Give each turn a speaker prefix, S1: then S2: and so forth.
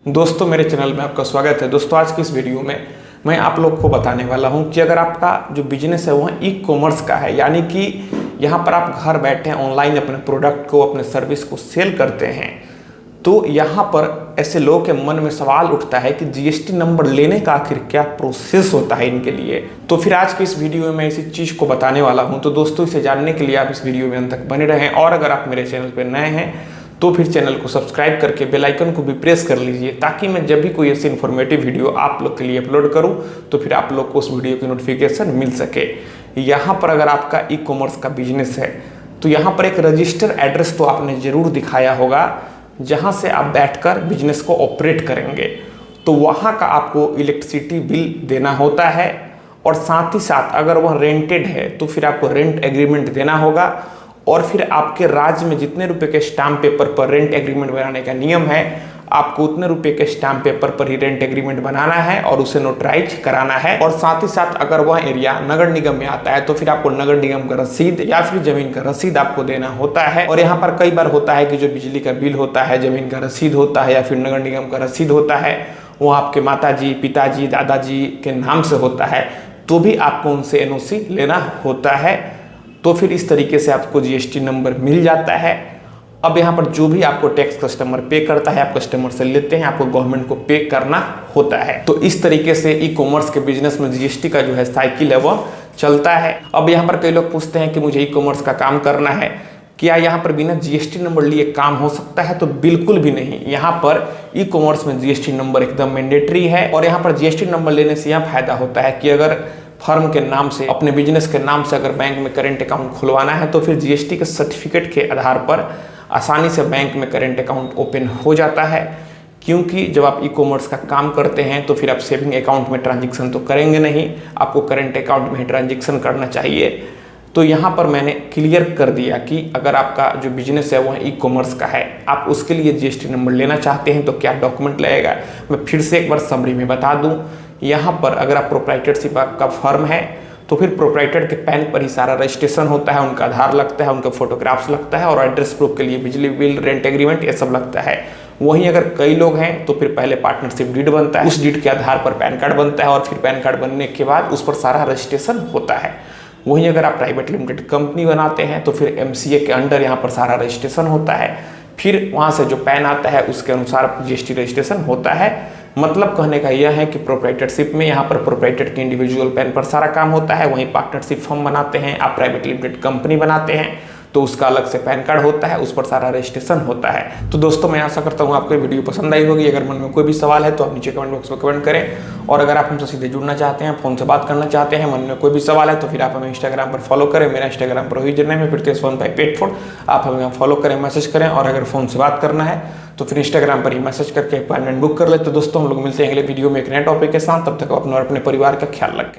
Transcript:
S1: दोस्तों मेरे चैनल में आपका स्वागत है। दोस्तों आज की इस वीडियो में मैं आप लोग को बताने वाला हूं कि अगर आपका जो बिजनेस है वह ई कॉमर्स का है, यानी कि यहां पर आप घर बैठे ऑनलाइन अपने प्रोडक्ट को, अपने सर्विस को सेल करते हैं, तो यहां पर ऐसे लोगों के मन में सवाल उठता है कि जीएसटी नंबर लेने का आखिर क्या प्रोसेस होता है इनके लिए। तो फिर आज की इस वीडियो में मैं इसी चीज़ को बताने वाला हूं। तो दोस्तों इसे जानने के लिए आप इस वीडियो में अंत तक बने रहें, और अगर आप मेरे चैनल पर नए हैं तो फिर चैनल को सब्सक्राइब करके बेल आइकन को भी प्रेस कर लीजिए, ताकि मैं जब भी कोई ऐसी इन्फॉर्मेटिव वीडियो आप लोग के लिए अपलोड करूं तो फिर आप लोग को उस वीडियो की नोटिफिकेशन मिल सके। यहाँ पर अगर आपका ई कॉमर्स का बिजनेस है तो यहाँ पर एक रजिस्टर एड्रेस तो आपने ज़रूर दिखाया होगा, जहाँ से आप बैठकर बिजनेस को ऑपरेट करेंगे। तो वहाँ का आपको इलेक्ट्रिसिटी बिल देना होता है, और साथ ही साथ अगर वह रेंटेड है तो फिर आपको रेंट एग्रीमेंट देना होगा। और फिर आपके राज्य में जितने रुपए के स्टाम्प पेपर पर रेंट एग्रीमेंट बनाने का नियम है, आपको उतने रुपए के स्टाम्प पेपर पर ही रेंट एग्रीमेंट बनाना है और उसे नोटराइज कराना है। और साथ ही साथ अगर वह एरिया नगर निगम में आता है तो फिर आपको नगर निगम का रसीद या फिर जमीन का रसीद आपको देना होता है। और यहाँ पर कई बार होता है कि जो बिजली का बिल होता है, जमीन का रसीद होता है या फिर नगर निगम का रसीद होता है, वो आपके माताजी, पिताजी, दादाजी के नाम से होता है, तो भी आपको उनसे एनओसी लेना होता है। तो फिर इस तरीके से आपको जीएसटी नंबर मिल जाता है। अब यहाँ पर जो भी आपको टैक्स कस्टमर पे करता है, आप कस्टमर से लेते हैं, आपको गवर्नमेंट को पे करना होता है। तो इस तरीके से ई कॉमर्स के बिजनेस में जीएसटी का जो है साइकिल है वो चलता है। अब यहाँ पर कई लोग पूछते हैं कि मुझे ई कॉमर्स का काम करना है, क्या यहाँ पर बिना जीएसटी नंबर लिए काम हो सकता है? तो बिल्कुल भी नहीं। यहाँ पर ई कॉमर्स में जीएसटी नंबर एकदम मैंडेटरी है। और यहाँ पर जीएसटी नंबर लेने से यह फायदा होता है कि अगर फर्म के नाम से, अपने बिजनेस के नाम से अगर बैंक में करेंट अकाउंट खुलवाना है तो फिर जीएसटी के सर्टिफिकेट के आधार पर आसानी से बैंक में करेंट अकाउंट ओपन हो जाता है। क्योंकि जब आप ई कॉमर्स का काम करते हैं तो फिर आप सेविंग अकाउंट में ट्रांजेक्शन तो करेंगे नहीं, आपको करेंट अकाउंट में ही ट्रांजेक्शन करना चाहिए। तो यहाँ पर मैंने क्लियर कर दिया कि अगर आपका जो बिजनेस है वह ई कॉमर्स का है, आप उसके लिए जीएसटी नंबर लेना चाहते हैं तो क्या डॉक्यूमेंट लगेगा। मैं फिर से एक बार समरी में बता दूं, यहाँ पर अगर आप प्रोप्राइटरशिप का फर्म है तो फिर प्रोप्राइटर के पैन पर ही सारा रजिस्ट्रेशन होता है, उनका आधार लगता है, उनका फोटोग्राफ्स लगता है, और एड्रेस प्रूफ के लिए बिजली बिल, रेंट एग्रीमेंट, ये सब लगता है। वहीं अगर कई लोग हैं तो फिर पहले पार्टनरशिप डीड बनता है, उस डीड के आधार पर पैन कार्ड बनता है, और फिर पैन कार्ड बनने के बाद उस पर सारा रजिस्ट्रेशन होता है। वहीं अगर आप प्राइवेट लिमिटेड कंपनी बनाते हैं तो फिर एमसीए के अंडर यहाँ पर सारा रजिस्ट्रेशन होता है। फिर वहाँ से जो पैन आता है उसके अनुसार जीएसटी रजिस्ट्रेशन होता है। मतलब कहने का यह है कि प्रोप्राइटरशिप में यहाँ पर प्रोप्राइटर के इंडिविजुअल पैन पर सारा काम होता है। वहीं पार्टनरशिप फर्म बनाते हैं, आप प्राइवेट लिमिटेड कंपनी बनाते हैं तो उसका अलग से पैन कार्ड होता है, उस पर सारा रजिस्ट्रेशन होता है। तो दोस्तों मैं आशा करता हूँ आपको ये वीडियो पसंद आई होगी। अगर मन में कोई भी सवाल है तो आप नीचे कमेंट बॉक्स में कमेंट करें, और अगर आप हमसे सीधे जुड़ना चाहते हैं, फोन से बात करना चाहते हैं, मन में कोई भी सवाल है तो फिर आप हमें इंस्टाग्राम पर फॉलो करें। मेरा इंस्टाग्राम पर यूजर नेम है pritesh1by84, आप हमें फॉलो करें, मैसेज करें। और अगर फोन से बात करना है तो फिर इंस्टाग्राम पर ही मैसेज करके अपॉइंटमेंट बुक कर ले। तो दोस्तों हम लोग मिलते हैं अगले वीडियो में एक नए टॉपिक के साथ। तब तक अपने और अपने परिवार का ख्याल रखें।